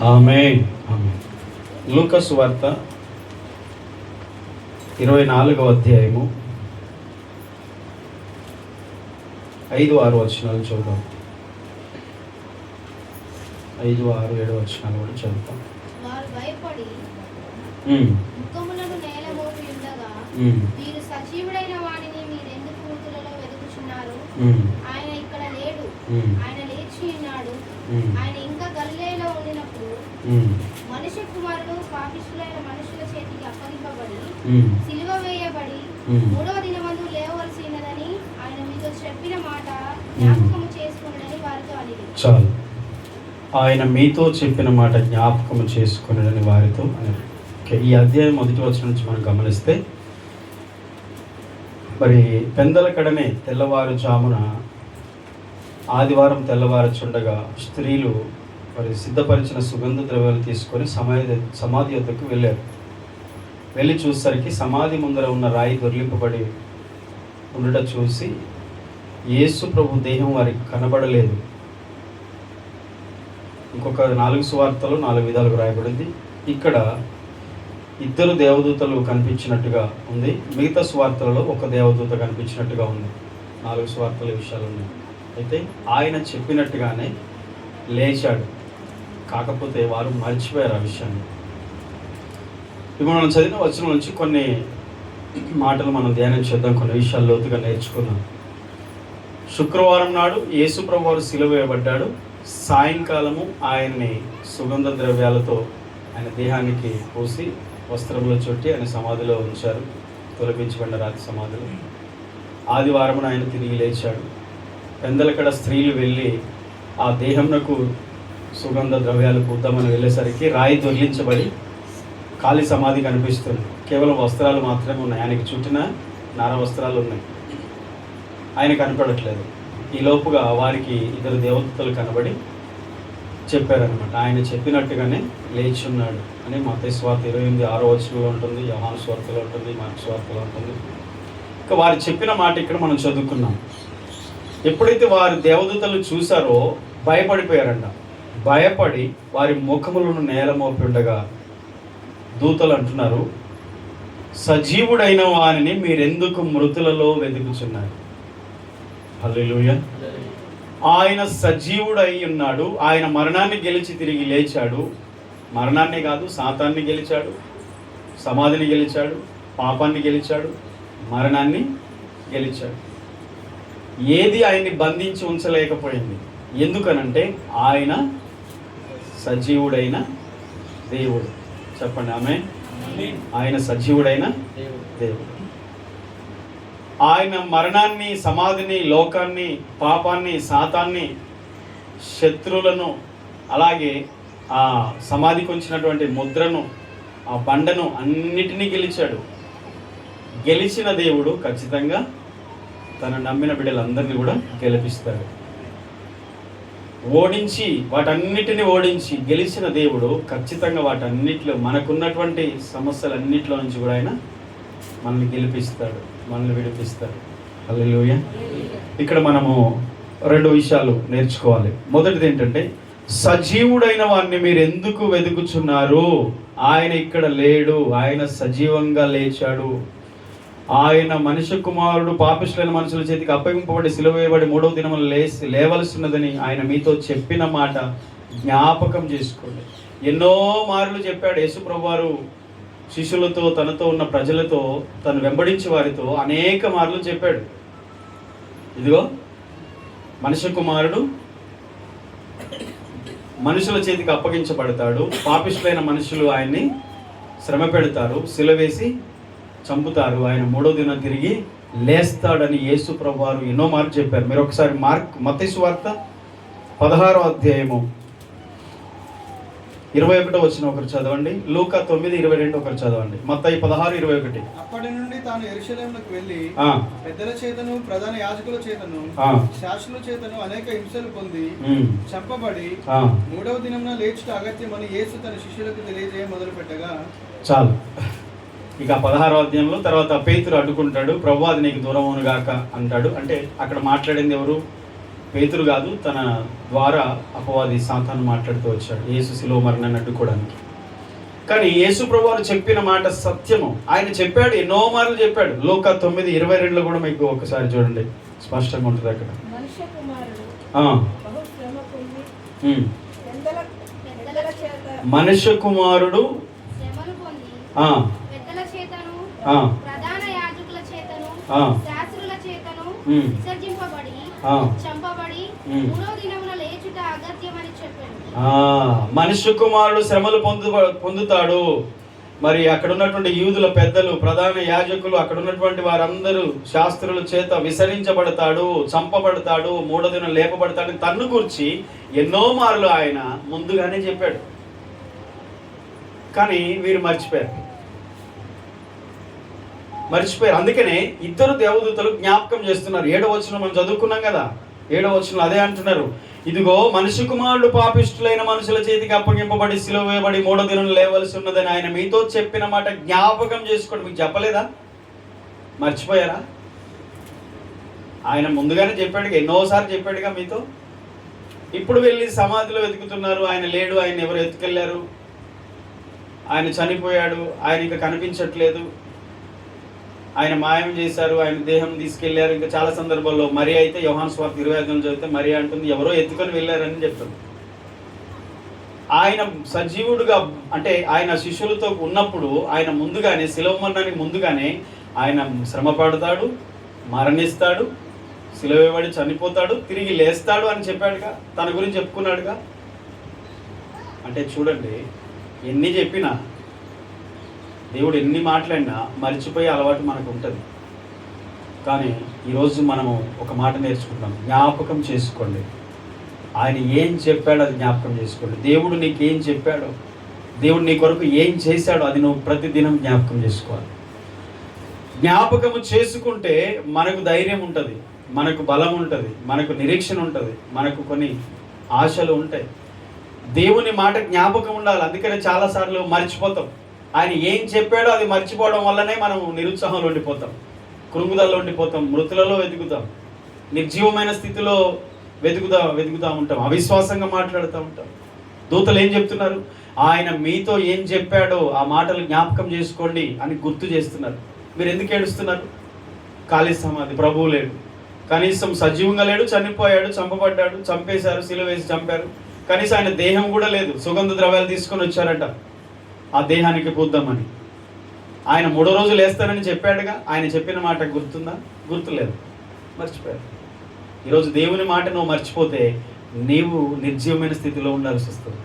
ఆమేన్. ఆమేన్. లూకా సువార్త 24వ అధ్యాయము 5-6 వచనాలు చూద్దాం. 5, 6, 7 వచనాలు కూడా చదువుతాం. వారు భయపడి ముఖములను నేల మోపి ఉండగా, మీరు సజీవుడైన వాడిని మీరెందుకు మృతులలో వెతుకుచున్నారు? ఆయన ఇక్కడ లేడు, ఆయన లేచి ఉన్నాడు. ఆయన ఇంకా గలిలయలో ఉండినప్పుడు మనుష్య కుమారుడు పాపిష్ఠులైన మనుషుల చేతికి అప్పగింపబడి సిలువ వేయబడి 3వ దినమందు లేవవలసి ఉన్నదని ఆయన మీతో చెప్పిన మాట జ్ఞాపకము చేసుకున్నాడని వారితో అడిగి. చాలు. ఆయన మీతో చెప్పిన మాట జ్ఞాపకము చేసుకున్నాడని వారితో అన్నారు. ఈ అధ్యాయం మొదటి వచనం నుంచి మనం గమనిస్తే, మరి పెందలకడనే తెల్లవారుజామున ఆదివారం తెల్లవారుచుండగా స్త్రీలు మరి సిద్ధపరిచిన సుగంధ ద్రవ్యాలు తీసుకొని సమాధి వద్దకు వెళ్ళారు. వెళ్ళి చూసేసరికి సమాధి ముందర ఉన్న రాయి దొర్లింపబడి ఉండట చూసి యేసు ప్రభు దేహం వారికి కనబడలేదు. ఇంకొక 4 సువార్తలు 4 విధాలుగా రాయబడింది. ఇక్కడ 2 దేవదూతలు కనిపించినట్టుగా ఉంది. మిగతా సువార్తలలో ఒక దేవదూత కనిపించినట్టుగా ఉంది. 4 సువార్తల విషయాలు ఉన్నాయి. అయితే ఆయన చెప్పినట్టుగానే లేచాడు. కాకపోతే వారు మర్చిపోయారు ఆ విషయాన్ని. ఇప్పుడు మనం చదివిన వచనం నుంచి కొన్ని మాటలు మనం ధ్యానం చేద్దాం. కొన్ని విషయాలు లోతుగా నేర్చుకున్నాం. శుక్రవారం నాడు యేసు ప్రభు వారు సిలువ వేయబడ్డాడు. సాయంకాలము ఆయన్ని సుగంధ ద్రవ్యాలతో ఆయన దేహానికి పూసి వస్త్రంలో చుట్టి ఆయన సమాధిలో ఉంచారు. తొలగించబడిన రాతి సమాధిలో. ఆదివారం ఆయన తిరిగి లేచాడు. పెందలకడ స్త్రీలు వెళ్ళి ఆ దేహంనకు సుగంధ ద్రవ్యాలు పూద్దామని వెళ్ళేసరికి రాయి దొర్లించబడి ఖాళీ సమాధి కనిపిస్తుంది. కేవలం వస్త్రాలు మాత్రమే ఉన్నాయి. ఆయనకి చుట్టిన నార వస్త్రాలు ఉన్నాయి. ఆయన కనపడట్లేదు. ఈ లోపుగా వారికి 2 దేవదూతలు కనబడి చెప్పారనమాట. ఆయన చెప్పినట్టుగానే లేచి ఉన్నాడు అని మత్తయి సువార్త 28:6 వచనంలో ఉంటుంది, యోహాను సువార్తలో ఉంటుంది, మార్కు సువార్తలో ఉంటుంది. ఇంకా వారు చెప్పిన మాట ఇక్కడ మనం చదువుకున్నాం. ఎప్పుడైతే వారు దేవదూతలు చూసారో భయపడిపోయారంట. భయపడి వారి ముఖములను నేల మోపి ఉండగా దూతలు అంటున్నారు, సజీవుడైన వారిని మీరెందుకు మృతులలో వెతుకుచున్నారు? హల్లెలూయా. ఆయన సజీవుడై ఉన్నాడు. ఆయన మరణాన్ని గెలిచి తిరిగి లేచాడు. మరణాన్ని కాదు, సాతాన్ని గెలిచాడు, సమాధిని గెలిచాడు, పాపాన్ని గెలిచాడు, మరణాన్ని గెలిచాడు. ఏది ఆయన్ని బంధించి ఉంచలేకపోయింది. ఎందుకనంటే ఆయన సజీవుడైన దేవుడు. చెప్పండి ఆమేన్. ఆయన సజీవుడైన దేవుడు. ఆయన మరణాన్ని, సమాధిని, లోకాన్ని, పాపాన్ని, సాతాన్ని, శత్రువులను, అలాగే ఆ సమాధికి ఉంచినటువంటి ముద్రను, ఆ బండను అన్నిటినీ గెలిచాడు. గెలిచిన దేవుడు ఖచ్చితంగా తన నమ్మిన బిడ్డలందరినీ కూడా గెలిపిస్తాడు. వాటన్నిటిని ఓడించి గెలిచిన దేవుడు ఖచ్చితంగా వాటన్నిటిలో మనకున్నటువంటి సమస్యలన్నిటిలో నుంచి కూడా ఆయన మనల్ని గెలిపిస్తాడు, మనల్ని విడిపిస్తాడు. హల్లెలూయా. ఇక్కడ మనము 2 విషయాలు నేర్చుకోవాలి. మొదటిది ఏంటంటే, సజీవుడైన వారిని మీరు ఎందుకు వెతుకుచున్నారు? ఆయన ఇక్కడ లేడు. ఆయన సజీవంగా లేచాడు. ఆయన మనుష్య కుమారుడు పాపిష్ఠులైన మనుషుల చేతికి అప్పగింపబడి సిలువ వేయబడి 3వ దినమున లేవలసినదని ఆయన మీతో చెప్పిన మాట జ్ఞాపకం చేసుకోండి. ఎన్నో మార్లు చెప్పాడు యేసు ప్రభువారు శిష్యులతో, తనతో ఉన్న ప్రజలతో, తను వెంబడించే వారితో అనేక మార్లు చెప్పాడు. ఇదిగో మనుష్య కుమారుడు మనుషుల చేతికి అప్పగించబడతాడు. పాపిష్ఠులైన మనుషులు ఆయన్ని శ్రమ పెడతారు, సిలువేసి చంపుతారు. ఆయన 3వ దినం తిరిగి లేస్తాడని యేసు ప్రభువారు ఎన్నో మార్లు చెప్పారు. మీరు ఒకసారి మత్తయి సువార్త 16వ అధ్యాయము 21 వచ్చిన ఒకరు చదవండి. లూకా 9:22 ఒకరు చదవండి. మత్తయి 16:21. అప్పటి నుండి తాను యెరూషలేమునకు వెళ్ళి పెద్దల చేతను, ప్రధాన యాజకుల చేతను, శాస్త్రుల చేతను అనేక హింసలు పొంది చంపబడి 3వ దినమున లేచుట అగత్యమని యేసు తన శిష్యులకు తెలియజేయ మొదలు పెట్టగా. చాలు. ఇక 16వ అధ్యాయంలో తర్వాత పేతురు అడ్డుకుంటాడు. ప్రభువా, అది నీకు దూరం అవునుగాక అంటాడు. అంటే అక్కడ మాట్లాడింది ఎవరు? పేతురు కాదు, తన ద్వారా అపవాది సాతాను మాట్లాడుతూ వచ్చాడు యేసు శిలువ మరణాన్ని అడ్డుకోవడానికి. కానీ యేసు ప్రభువారు చెప్పిన మాట సత్యము. ఆయన చెప్పాడు, ఎన్నో మార్లు చెప్పాడు. లోకా 9:22 కూడా మీకు ఒకసారి చూడండి, స్పష్టంగా ఉంటుంది అక్కడ. మనుష్య కుమారుడు శ్రమలు పొంది పెద్దల చేతను ప్రధాన యాజకుల చేతను శాస్త్రుల చేతను విసర్జింపబడి చంపబడి మూడో దినమున లేచుట అగత్యమని చెప్పాడు. మనుష్య కుమారుడు శ్రమలు పొందుతాడు. మరి అక్కడ ఉన్నటువంటి యూదుల పెద్దలు, ప్రధాన యాజకులు, అక్కడ ఉన్నటువంటి వారందరూ శాస్త్రుల చేత విసరించబడతాడు, చంపబడతాడు, మూడో దినం లేపబడతాడు. తన్ను గురించి ఎన్నో మార్లు ఆయన ముందుగానే చెప్పాడు. కానీ వీరు మర్చిపోయారు. అందుకనే ఇద్దరు దేవదూతలు జ్ఞాపకం చేస్తున్నారు. 7వ వచనం మనం చదువుకున్నాం కదా, 7వ వచనం అదే అంటున్నారు. ఇదిగో మనుష్య కుమారుడు పాపిష్టులైన మనుషుల చేతికి అప్పగింపబడి సిలువ వేయబడి మూడో దినం లేవలసి ఉన్నదని ఆయన మీతో చెప్పిన మాట జ్ఞాపకం చేసుకోండి. మీకు చెప్పలేదా? మర్చిపోయారా? ఆయన ముందుగానే చెప్పాడుగా, ఎన్నోసార్లు చెప్పాడుగా మీతో. ఇప్పుడు వెళ్ళి సమాధిలో వెతుకుతున్నారు, ఆయన లేడు, ఆయన ఎవరు ఎత్తుకెళ్ళారు, ఆయన చనిపోయాడు, ఆయన ఇంకా కనిపించట్లేదు, ఆయన మాయం చేశారు, ఆయన దేహం తీసుకెళ్లారు. ఇంకా చాలా సందర్భాల్లో మరి అయితే యోహాను సువార్త 25 చదివితే మరి అంటుంది ఎవరో ఎత్తుకొని వెళ్ళారని చెప్తారు. ఆయన సజీవుడుగా అంటే ఆయన శిష్యులతో ఉన్నప్పుడు ఆయన ముందుగానే శిలువ మరణానికి ముందుగానే ఆయన శ్రమ పడతాడు, మరణిస్తాడు, శిలువ వేయబడి చనిపోతాడు, తిరిగి లేస్తాడు అని చెప్పాడుగా, తన గురించి చెప్పుకున్నాడుగా. అంటే చూడండి, ఎన్ని చెప్పినా దేవుడు ఎన్ని మాట్లాడినా మర్చిపోయే అలవాటు మనకు ఉంటుంది. కానీ ఈరోజు మనము ఒక మాట నేర్చుకుంటాం, జ్ఞాపకం చేసుకోండి. ఆయన ఏం చెప్పాడో అది జ్ఞాపకం చేసుకోండి. దేవుడు నీకు ఏం చెప్పాడో, దేవుడు నీ కొరకు ఏం చేశాడో అది నువ్వు ప్రతిదినం జ్ఞాపకం చేసుకోవాలి. జ్ఞాపకము చేసుకుంటే మనకు ధైర్యం ఉంటుంది, మనకు బలం ఉంటుంది, మనకు నిరీక్షణ ఉంటుంది, మనకు కొన్ని ఆశలు ఉంటాయి. దేవుని మాట జ్ఞాపకం ఉండాలి. అందుకనే చాలాసార్లు మర్చిపోతాం. ఆయన ఏం చెప్పాడో అది మర్చిపోవడం వల్లనే మనం నిరుత్సాహంలో ఉండిపోతాం, కృంగుదలలో ఉండిపోతాం, మృతులలో వెతుకుతాం, నిర్జీవమైన స్థితిలో వెతుకుతా ఉంటాం, అవిశ్వాసంగా మాట్లాడుతూ ఉంటాం. దూతలు ఏం చెప్తున్నారు? ఆయన మీతో ఏం చెప్పాడో ఆ మాటలు జ్ఞాపకం చేసుకోండి అని గుర్తు చేస్తున్నారు. మీరు ఎందుకు ఏడుస్తున్నారు? ఖాళీ సమాధి, ప్రభువు లేడు, కనీసం సజీవంగా లేడు, చనిపోయాడు, చంపబడ్డాడు, చంపేశారు, సిలువ వేసి చంపారు, కనీసం ఆయన దేహం కూడా లేదు. సుగంధ ద్రవ్యాలు తీసుకొని వచ్చారట ఆ దేహానికి పూద్దామని. ఆయన 3వ రోజు లేస్తానని చెప్పాడుగా, ఆయన చెప్పిన మాట గుర్తుందా? గుర్తులేదు, మర్చిపోయారు. ఈరోజు దేవుని మాట నువ్వు మర్చిపోతే నీవు నిర్జీవమైన స్థితిలో ఉండాల్సి వస్తుంది.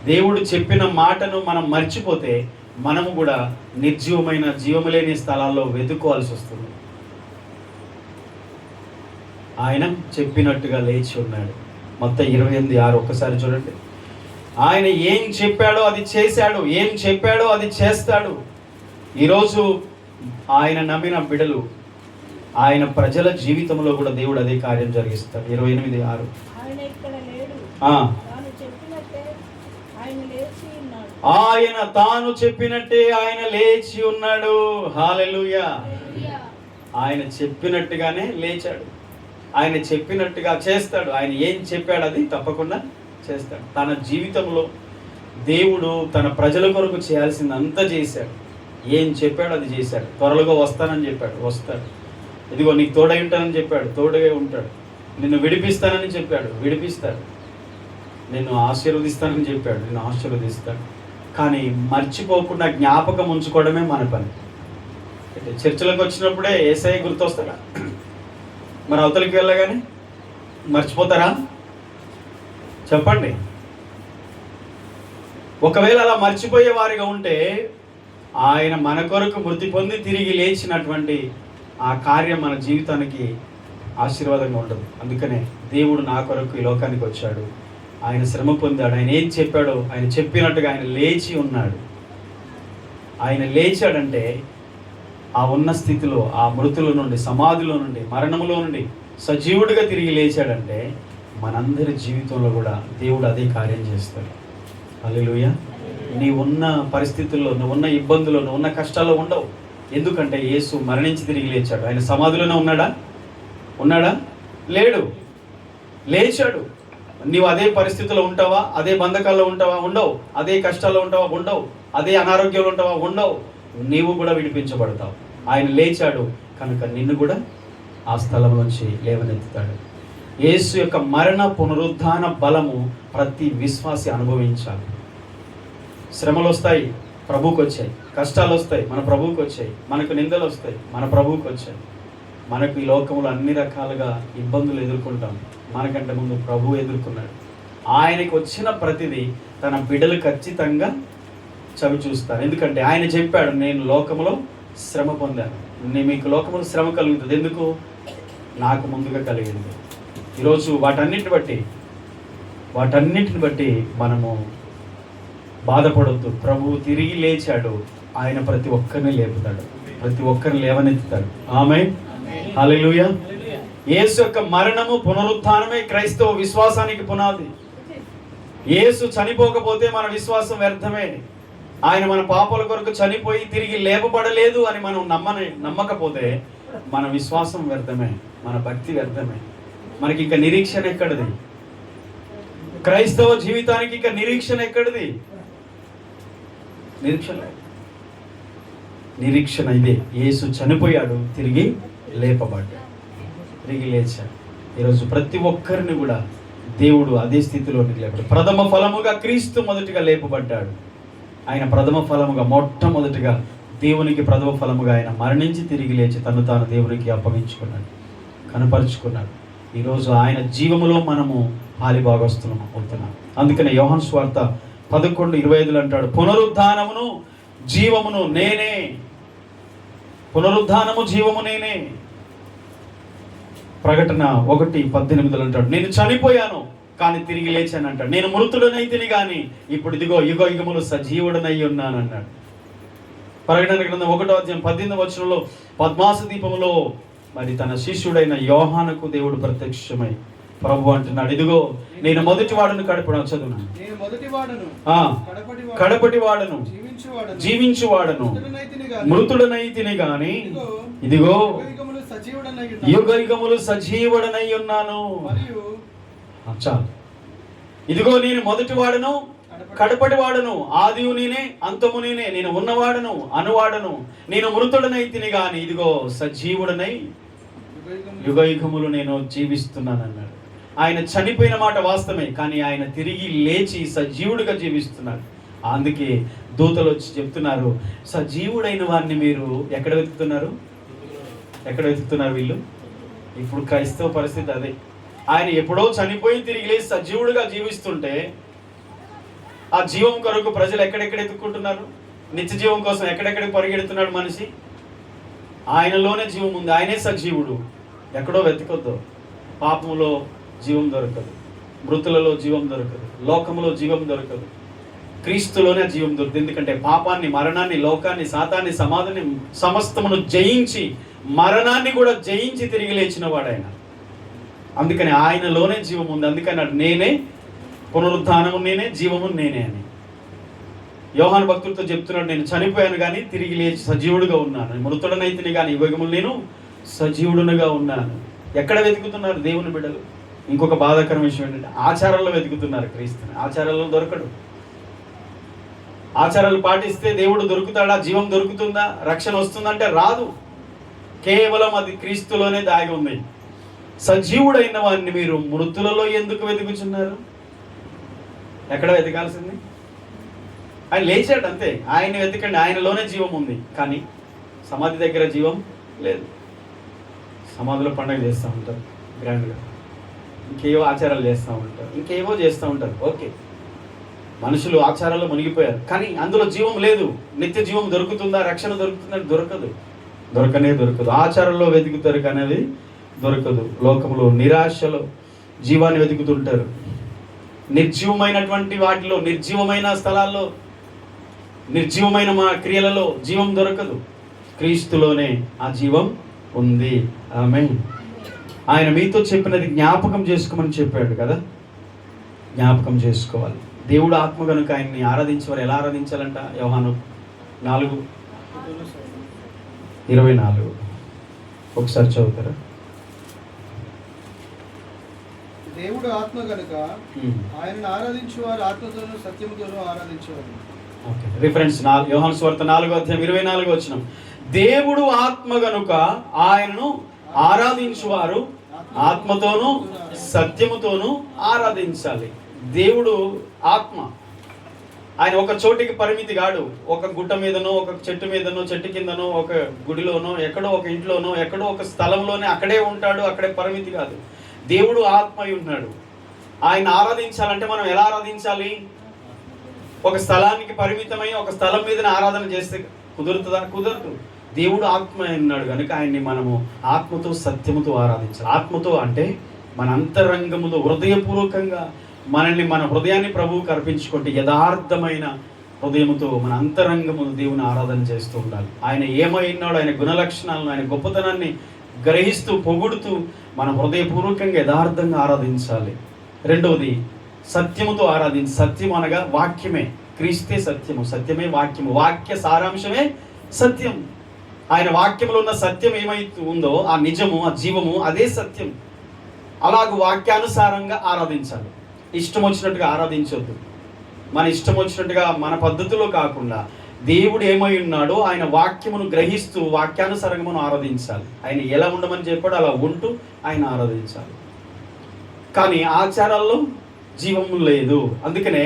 దేవుడు చెప్పిన మాటను మనం మర్చిపోతే మనము కూడా నిర్జీవమైన జీవము లేని స్థలాల్లో వెతుక్కోవాల్సి వస్తుంది. ఆయన చెప్పినట్టుగా లేచి ఉన్నాడు. మత్తయి 28:6 ఒక్కసారి చూడండి. ఆయన ఏం చెప్పాడో అది చేశాడు, ఏం చెప్పాడో అది చేస్తాడు. ఈరోజు ఆయన నమ్మిన బిడ్డలు, ఆయన ప్రజల జీవితంలో కూడా దేవుడు అదే కార్యం జరిగిస్తాడు. 28:6 ఆయన తాను చెప్పినట్టే ఆయన లేచి ఉన్నాడు. హల్లెలూయా. ఆయన చెప్పినట్టుగానే లేచాడు, ఆయన చెప్పినట్టుగా చేస్తాడు. ఆయన ఏం చెప్పాడు అది తప్పకుండా చేస్తాడు. తన జీవితంలో దేవుడు తన ప్రజల కొరకు చేయాల్సిందంతా చేశాడు. ఏం చెప్పాడు అది చేశాడు. త్వరలో వస్తానని చెప్పాడు, వస్తాడు. ఇదిగో నీకు తోడై ఉంటానని చెప్పాడు, తోడుగా ఉంటాడు. నిన్ను విడిపిస్తానని చెప్పాడు, విడిపిస్తాడు. నిన్ను ఆశీర్వదిస్తానని చెప్పాడు, నిన్ను ఆశీర్వదిస్తాడు. కానీ మర్చిపోకుండా జ్ఞాపకం ఉంచుకోవడమే మన పని. అంటే చర్చలకు వచ్చినప్పుడే యేసయ్య గుర్తొస్తాడా? మరి అవతలికి వెళ్ళగానే మర్చిపోతారా? చెప్పండి. ఒకవేళ అలా మర్చిపోయే వారిగా ఉంటే ఆయన మన కొరకు మృతి పొంది తిరిగి లేచినటువంటి ఆ కార్యం మన జీవితానికి ఆశీర్వాదంగా ఉండదు. అందుకనే దేవుడు నా కొరకు ఈ లోకానికి వచ్చాడు, ఆయన శ్రమ పొందాడు, ఆయన ఏం చెప్పాడో ఆయన చెప్పినట్టుగా ఆయన లేచి ఉన్నాడు. ఆయన లేచాడంటే ఆ ఉన్న స్థితిలో, ఆ మృతుల నుండి, సమాధిలో నుండి, మరణములో నుండి సజీవుడిగా తిరిగి లేచాడంటే మనందరి జీవితంలో కూడా దేవుడు అదే కార్యం చేస్తాడు. హల్లెలూయా. నీవున్న పరిస్థితుల్లో, నువ్వున్న ఇబ్బందుల్లో, నువ్వున్న కష్టాల్లో ఉండవు. ఎందుకంటే యేసు మరణించి తిరిగి లేచాడు. ఆయన సమాధిలోనే ఉన్నాడా? లేడు. లేచాడు. నీవు అదే పరిస్థితిలో ఉంటావా? అదే బంధకాల్లో ఉంటావా? ఉండవు. అదే కష్టాల్లో ఉంటావా? ఉండవు. అదే అనారోగ్యంలో ఉంటావా? ఉండవు. నీవు కూడా విడిపించబడతావు. ఆయన లేచాడు కనుక నిన్ను కూడా ఆ స్థలం నుంచి లేవనెత్తుతాడు. యేసు యొక్క మరణ పునరుద్ధాన బలము ప్రతి విశ్వాసి అనుభవించాలి. శ్రమలు వస్తాయి, ప్రభువుకి వచ్చాయి. కష్టాలు వస్తాయి, మన ప్రభువుకి వచ్చాయి. మనకు నిందలు వస్తాయి, మన ప్రభువుకి వచ్చాయి. మనకు ఈ లోకంలో అన్ని రకాలుగా ఇబ్బందులు ఎదుర్కొంటాం. మనకంటే ముందు ప్రభువు ఎదుర్కొన్నాడు. ఆయనకి వచ్చిన ప్రతిదీ తన బిడ్డలు ఖచ్చితంగా చవి చూస్తారు. ఎందుకంటే ఆయన చెప్పాడు, నేను లోకములో శ్రమ పొందాను. నేను మీకు లోకములో శ్రమ కలుగుతుంది. ఎందుకు? నాకు ముందుగా కలిగింది. ఈరోజు వాటన్నిటిని బట్టి మనము బాధపడొద్దు. ప్రభువు తిరిగి లేచాడు. ఆయన ప్రతి ఒక్కరిని లేపుతాడు, ప్రతి ఒక్కరిని లేవనెత్తుతాడు. ఆమేన్, హల్లెలూయా. యేసు యొక్క మరణము పునరుత్థానమే క్రైస్తవ విశ్వాసానికి పునాది. యేసు చనిపోకపోతే మన విశ్వాసం వ్యర్థమే. ఆయన మన పాపాల కొరకు చనిపోయి తిరిగి లేపబడలేదు అని మనం నమ్మకపోతే మన విశ్వాసం వ్యర్థమే, మన భక్తి వ్యర్థమే. మనకి ఇక నిరీక్షణ ఎక్కడిది? క్రైస్తవ జీవితానికి ఇక నిరీక్షణ ఎక్కడిది? నిరీక్షణ ఇదే. యేసు చనిపోయాడు, తిరిగి లేపబడ్డాడు, తిరిగి లేచాడు. ఈరోజు ప్రతి ఒక్కరిని కూడా దేవుడు అదే స్థితిలోనికి లేపాడు. ప్రథమ ఫలముగా క్రీస్తు మొదటిగా లేపబడ్డాడు. ఆయన ప్రథమ ఫలముగా, మొట్టమొదటిగా దేవునికి ప్రథమ ఫలముగా ఆయన మరణించి తిరిగి లేచి తను తాను దేవునికి అప్పగించుకున్నాడు, కనపరుచుకున్నాడు. ఈరోజు ఆయన జీవములో మనము పాలిభాగస్తులం అవుతున్నాం. అందుకనే యోహాను సువార్త 11:25 అంటాడు, పునరుద్ధానమును జీవమును నేనే. పునరుద్ధానము జీవము నేనే. ప్రకటన 1:18 అంటాడు, నేను చనిపోయాను కానీ తిరిగి లేచాను అంటాడు. నేను మృతుడనైతిని కానీ ఇప్పుడు ఇదిగో యుగ యుగములు సజీవుడనై ఉన్నాను అన్నాడు. ప్రకటన గ్రంథం 1:18 పద్మాస దీపములో మరి తన శిష్యుడైన యోహానుకు దేవుడు ప్రత్యక్షమై ప్రభు అంటున్నాడు, ఇదిగో నేను మొదటి వాడును, కడపటి వాడను, జీవించువాడను, మృతుడనైతిని గాని ఇదిగో యుగ యుగములు సజీవుడనై ఉన్నాను. చాలు. ఇదిగో నేను మొదటి వాడను, కడపటి వాడను, ఆదియు నేనే, అంతము నేనే, నేను ఉన్నవాడను, అనువాడను, నేను మృతుడనైతిని గాని ఇదిగో సజీవుడనై యుగ యుగములు నేను జీవిస్తున్నాను అన్నాడు. ఆయన చనిపోయిన మాట వాస్తవమే, కానీ ఆయన తిరిగి లేచి సజీవుడిగా జీవిస్తున్నాడు. అందుకే దూతలు వచ్చి చెప్తున్నారు, సజీవుడైన వారిని మీరు ఎక్కడ వెతుకుతున్నారు? వీళ్ళు ఇప్పుడు క్రైస్తవ పరిస్థితి అదే. ఆయన ఎప్పుడో చనిపోయి తిరిగి లేచి సజీవుడిగా జీవిస్తుంటే ఆ జీవం కొరకు ప్రజలు ఎక్కడెక్కడ ఎత్తుక్కుంటున్నారు? నిత్య జీవం కోసం ఎక్కడెక్కడికి పరిగెడుతున్నాడు మనిషి? ఆయనలోనే జీవం ఉంది, ఆయనే సజీవుడు. ఎక్కడో వెతుకొద్దు. పాపములో జీవం దొరకదు, మృతులలో జీవం దొరకదు, లోకములో జీవం దొరకదు, క్రీస్తులోనే జీవం దొరుకుతుంది. ఎందుకంటే పాపాన్ని, మరణాన్ని, లోకాన్ని, సాతాన్ని, సమాధిని సమస్తమును జయించి, మరణాన్ని కూడా జయించి తిరిగి లేచిన వాడు ఆయన. అందుకని ఆయనలోనే జీవం ఉంది. అందుకని నేనే పునరుద్ధానము నేనే, జీవము నేనే అని యోహాను భక్తుడితో చెప్తున్నాడు. నేను చనిపోయాను కానీ తిరిగి లేచి సజీవుడుగా ఉన్నాను, మృతుడనైతిని కానీ యుగములు నేను సజీవుడునుగా ఉన్నాను. ఎక్కడ వెతుకుతున్నారు దేవుని బిడ్డలు? ఇంకొక బాధాకరం విషయం ఏంటంటే ఆచారాల్లో వెతుకుతున్నారు క్రీస్తుని. ఆచారాల్లో దొరకడు. ఆచారాలు పాటిస్తే దేవుడు దొరుకుతాడా? జీవం దొరుకుతుందా? రక్షణ వస్తుందంటే రాదు. కేవలం అది క్రీస్తులోనే దాగి ఉంది. సజీవుడైన వారిని మీరు మృతులలో ఎందుకు వెతుకుచున్నారు? ఎక్కడ వెతకాల్సింది? ఆయన లేచాడు అంతే. ఆయన వెతకండి, ఆయనలోనే జీవం ఉంది. కానీ సమాధి దగ్గర జీవం లేదు. సమాధిలో పండుగ చేస్తూ ఉంటారు గ్రాండ్గా, ఇంకేవో ఆచారాలు చేస్తూ ఉంటారు, ఇంకేవో చేస్తూ ఉంటారు. ఓకే, మనుషులు ఆచారాల్లో మునిగిపోయారు, కానీ అందులో జీవం లేదు. నిత్య జీవం దొరుకుతుందా? రక్షణ దొరుకుతుందా? దొరకదు. ఆచారంలో వెతుకుతారు కానీ అది దొరకదు. లోకంలో నిరాశలో జీవాన్ని వెతుకుతుంటారు. నిర్జీవమైనటువంటి వాటిలో, నిర్జీవమైన స్థలాల్లో, నిర్జీవమైన మా క్రియలలో జీవం దొరకదు. క్రీస్తులోనే ఆ జీవం ఉంది. ఆమేన్. ఆయన మీతో చెప్పినది జ్ఞాపకం చేసుకోమని చెప్పాడు కదా, జ్ఞాపకం చేసుకోవాలి. దేవుడు ఆత్మ కనుక ఆయన్ని ఆరాధించేవారు ఎలా ఆరాధించాలంట? యోహాను 4:24 ఒకసారి చదువుతారా? దేవుడు ఆత్మ గనుక ఆయనను ఆరాధించు వారు ఆత్మతోనూ సత్యముతోనూ ఆరాధించేవారు. ఓకే, రిఫరెన్స్ యోహాను సువార్త 4:24 దేవుడు ఆత్మ గనుక ఆయనను ఆరాధించువారు ఆత్మతోనూ సత్యముతోనూ ఆరాధించాలి. దేవుడు ఆత్మ. ఆయన ఒక చోటికి పరిమితి కాడు. ఒక గుట్ట మీదనో, ఒక చెట్టు మీదనో, చెట్టు కిందనో, ఒక గుడిలోనో, ఎక్కడో ఒక ఇంట్లోనో, ఎక్కడో ఒక స్థలంలోనే అక్కడే ఉంటాడు. అక్కడే పరిమితి కాదు. దేవుడు ఆత్మ అయి ఉన్నాడు. ఆయన ఆరాధించాలంటే మనం ఎలా ఆరాధించాలి? ఒక స్థలానికి పరిమితమై ఒక స్థలం మీదనే ఆరాధన చేస్తే కుదురుతుందా? కుదరదు. దేవుడు ఆత్మ అయి ఉన్నాడు కనుక ఆయన్ని మనము ఆత్మతో సత్యముతో ఆరాధించాలి. ఆత్మతో అంటే మన అంతరంగముతో హృదయపూర్వకంగా మన హృదయాన్ని ప్రభువుకి అర్పించుకుంటే యథార్థమైన హృదయముతో మన అంతరంగమును దేవుని ఆరాధన చేస్తూ ఉండాలి. ఆయన ఏమై ఉన్నాడు, ఆయన గుణలక్షణాలను, ఆయన గొప్పతనాన్ని గ్రహిస్తూ పొగుడుతూ మన హృదయపూర్వకంగా యథార్థంగా ఆరాధించాలి. రెండవది సత్యముతో ఆరాధించి. సత్యం అనగా వాక్యమే. క్రీస్తే సత్యము, సత్యమే వాక్యము, వాక్య సారాంశమే సత్యం. ఆయన వాక్యంలో ఉన్న సత్యం ఏమైతే ఉందో ఆ నిజము, ఆ జీవము, అదే సత్యం. అలాగూ వాక్యానుసారంగా ఆరాధించాలి. ఇష్టం వచ్చినట్టుగా ఆరాధించొద్దు. మన ఇష్టం వచ్చినట్టుగా మన పద్ధతిలో కాకుండా దేవుడు ఏమై ఉన్నాడో ఆయన వాక్యమును గ్రహిస్తూ వాక్యానుసారంగా మనం ఆరాధించాలి. ఆయన ఎలా ఉండమని చెప్పాడో అలా ఉంటూ ఆయన ఆరాధించాలి. కానీ ఆచారాల్లో జీవము లేదు. అందుకనే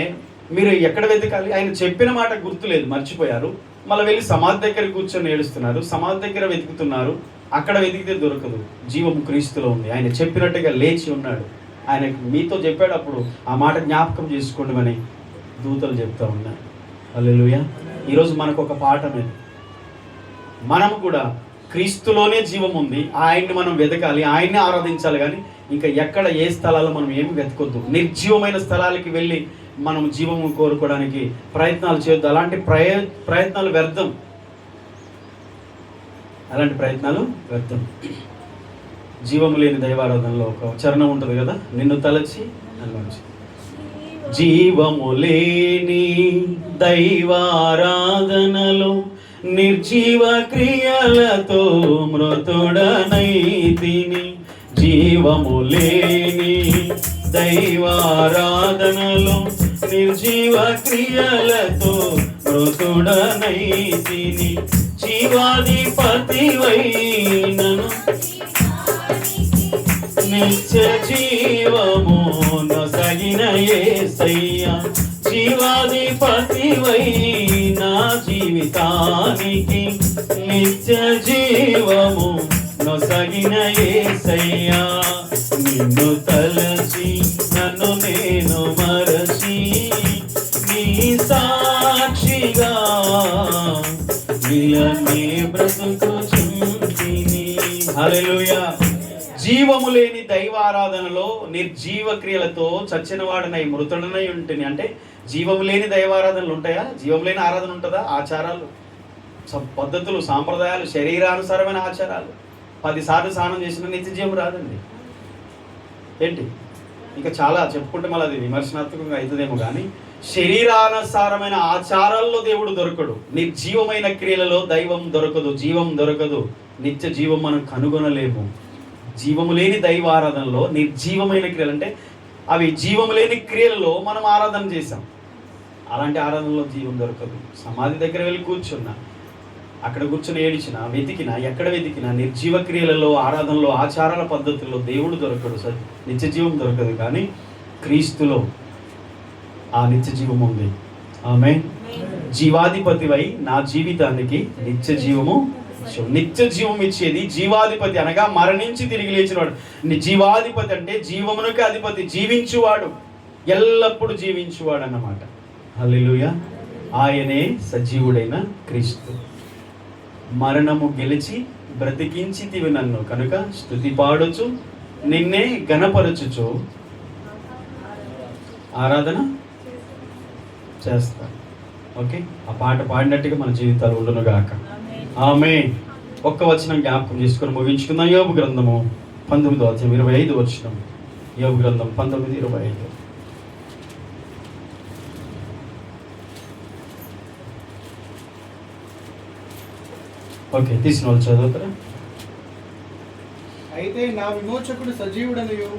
మీరు ఎక్కడ వెతకాలి? ఆయన చెప్పిన మాట గుర్తులేదు, మర్చిపోయారు. మళ్ళీ వెళ్ళి సమాధి దగ్గర కూర్చొని ఏడుస్తున్నారు. సమాధి దగ్గర వెతుకుతున్నారు. అక్కడ వెతికితే దొరకదు. జీవము క్రీస్తులో ఉంది. ఆయన చెప్పినట్టుగా లేచి ఉన్నాడు. ఆయన మీతో చెప్పేటప్పుడు ఆ మాట జ్ఞాపకం చేసుకోండి అని దూతలు చెప్తా ఉన్నారు. హల్లెలూయా. ఈరోజు మనకు ఒక పాఠం ఇది. మనం కూడా క్రీస్తులోనే జీవం ఉంది. ఆయన్ని మనం వెతకాలి, ఆయన్ని ఆరాధించాలి. కానీ ఇంకా ఎక్కడ ఏ స్థలాల్లో మనం ఏమి వెతకొద్దు. నిర్జీవమైన స్థలాలకి వెళ్ళి మనం జీవము కోరుకోవడానికి ప్రయత్నాలు చేయొద్దు. అలాంటి ప్రయత్నాలు వ్యర్థం. అలాంటి ప్రయత్నాలు వ్యర్థం. జీవము లేని దైవారాధనలో ఒక చరణం ఉంటుంది కదా, నిన్ను తలచి నన్ను. జీవము లేని దైవారాధనలో నిర్జీవ క్రియలతో మృతుడనైతిని. జీవము లేని దైవారాధనలో నిర్జీవ క్రియలతో మృతుడనైతిని. జీవాధిపతివైనను నిత్య జీవము నొసగిన యేసయ్యా. జీవాధిపతివై నా జీవితానికి నిత్య జీవము నొసగిన యేసయ్యా. నిన్ను తలచి నన్ను నేను మరచి నీ సాక్షిగా నిలనే బ్రతుకుచుంటిని. హల్లెలూయా. జీవము లేని దైవారాధనలో నిర్జీవ క్రియలతో చచ్చినవాడనై మృతుడనై ఉంటిని. అంటే జీవము లేని దైవారాధనలు ఉంటాయా? జీవం లేని ఆరాధన ఉంటుందా? ఆచారాలు, పద్ధతులు, సాంప్రదాయాలు, శరీరానుసారమైన ఆచారాలు. 10 సార్లు స్నానం చేసిన నిత్య జీవం రాదండి. ఏంటి ఇంకా చాలా చెప్పుకుంటే మళ్ళీ అది విమర్శనాత్మకంగా అవుతుందేమో. కానీ శరీరానుసారమైన ఆచారాల్లో దేవుడు దొరకడు. నిర్జీవమైన క్రియలలో దైవం దొరకదు, జీవం దొరకదు, నిత్య జీవం మనం కనుగొనలేము. జీవము లేని దైవ ఆరాధనలో నిర్జీవమైన క్రియలు అంటే అవి జీవము లేని క్రియలలో మనం ఆరాధన చేసాం. అలాంటి ఆరాధనలో జీవం దొరకదు. సమాధి దగ్గర వెళ్ళి కూర్చున్నా, అక్కడ కూర్చొని ఏడిచిన, వెతికినా, ఎక్కడ వెతికినా నిర్జీవ క్రియలలో, ఆరాధనలో, ఆచారాల పద్ధతుల్లో దేవుడు దొరకడు, నిత్య జీవం దొరకదు. కానీ క్రీస్తులో ఆ నిత్య జీవం ఉంది. ఆమేన్. జీవాధిపతివై నా జీవితానికి నిత్య జీవము, నిత్య జీవం ఇచ్చేది జీవాధిపతి అనగా మరణించి తిరిగి లేచినవాడు. జీవాధిపతి అంటే జీవమునకు అధిపతి, జీవించువాడు, ఎల్లప్పుడూ జీవించువాడు అన్నమాట. హల్లెలూయా. ఆయనే సజీవుడైన క్రీస్తు. మరణము గెలిచి బ్రతికించితివి నన్ను కనుక స్తుతి పాడుచు నిన్నే ఘనపరచుచు ఆరాధన చేస్తా. ఓకే, ఆ పాట పాడినట్టుగా మన జీవితాలు ఉండును గాక. ఆమేన్. ఒక్క వచనం జ్ఞాపకం చేసుకొని ముగించుకుందాం. యోబు గ్రంథము 19:25. యోబు గ్రంథం 19:25. ఓకే, తీసిన వాళ్ళు చదువుతారా? అయితే నా విమోచకుడు సజీవుడనియు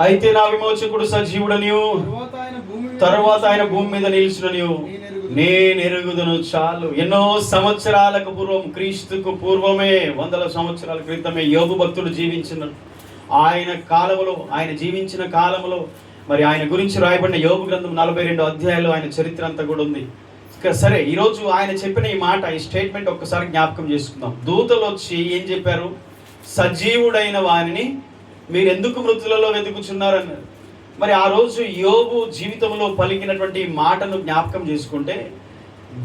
అయితే నా విమోచకుడు సజీవుడనియు తర్వాత ఆయన భూమి మీద నిలిచిననియు నేను ఎరుగుదును. చాలు. ఎన్నో సంవత్సరాలకు పూర్వం, క్రీస్తుకు పూర్వమే, 100 సంవత్సరాల క్రితమే యోబు భక్తుడు జీవించిన ఆయన కాలంలో, ఆయన జీవించిన కాలంలో మరి ఆయన గురించి రాయబడిన యోబు గ్రంథం 42 అధ్యాయాలు ఆయన చరిత్ర అంతా కూడా ఉంది. సరే, ఈరోజు ఆయన చెప్పిన ఈ మాట, ఈ స్టేట్మెంట్ ఒక్కసారి జ్ఞాపకం చేసుకుందాం. దూతలు వచ్చి ఏం చెప్పారు? సజీవుడైన వారిని మీరు ఎందుకు మృతులలో వెతుకుచున్నారన్నారు. మరి ఆ రోజు యోబు జీవితంలో పలికినటువంటి మాటను జ్ఞాపకం చేసుకుంటే,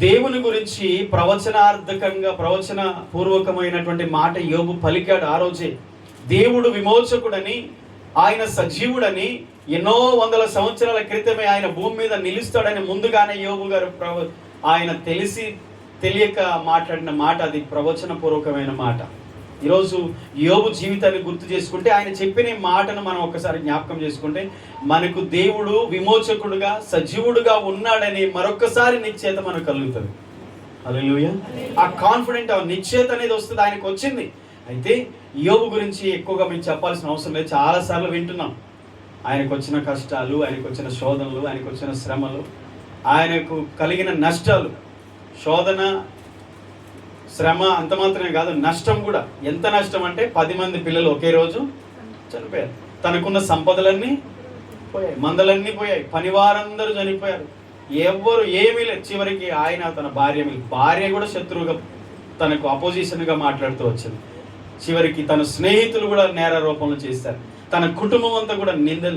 దేవుని గురించి ప్రవచనార్థకంగా, ప్రవచన పూర్వకమైనటువంటి మాట యోబు పలికాడు ఆ రోజే. దేవుడు విమోచకుడని, ఆయన సజీవుడని, ఎన్నో 100 సంవత్సరాల క్రితమే ఆయన భూమి మీద నిలుస్తాడని ముందుగానే యోబు గారు ఆయన తెలియక మాట్లాడిన మాట. అది ప్రవచన పూర్వకమైన మాట. ఈరోజు యోబు జీవితాన్ని గుర్తు చేసుకుంటే, ఆయన చెప్పిన మాటను మనం ఒకసారి జ్ఞాపకం చేసుకుంటే, మనకు దేవుడు విమోచకుడుగా, సజీవుడుగా ఉన్నాడని మరొకసారి నిశ్చయత మనకు కలుగుతుంది. హల్లెలూయా. ఆ కాన్ఫిడెంట్, ఆ నిశ్చయత అనేది వస్తుంది, ఆయనకు వచ్చింది. అయితే యోబు గురించి ఎక్కువగా మేము చెప్పాల్సిన అవసరం లేదు. చాలాసార్లు వింటున్నాం ఆయనకు వచ్చిన కష్టాలు, ఆయనకు వచ్చిన శోధనలు, ఆయనకు వచ్చిన శ్రమలు, ఆయనకు కలిగిన నష్టాలు. శోధన, శ్రమ అంత మాత్రమే కాదు, నష్టం కూడా. ఎంత నష్టం అంటే 10 మంది పిల్లలు ఒకే రోజు చనిపోయారు. తనకున్న సంపదలన్నీ పోయాయి, మందలన్నీ పోయాయి, పనివారందరూ చనిపోయారు, ఎవ్వరు ఏమీ లేదు. చివరికి ఆయన తన భార్య కూడా శత్రువుగా, తనకు అపోజిషన్గా మాట్లాడుతూ వచ్చింది. చివరికి తన స్నేహితులు కూడా నేర రూపంలో చేశారు. తన కుటుంబం అంతా కూడా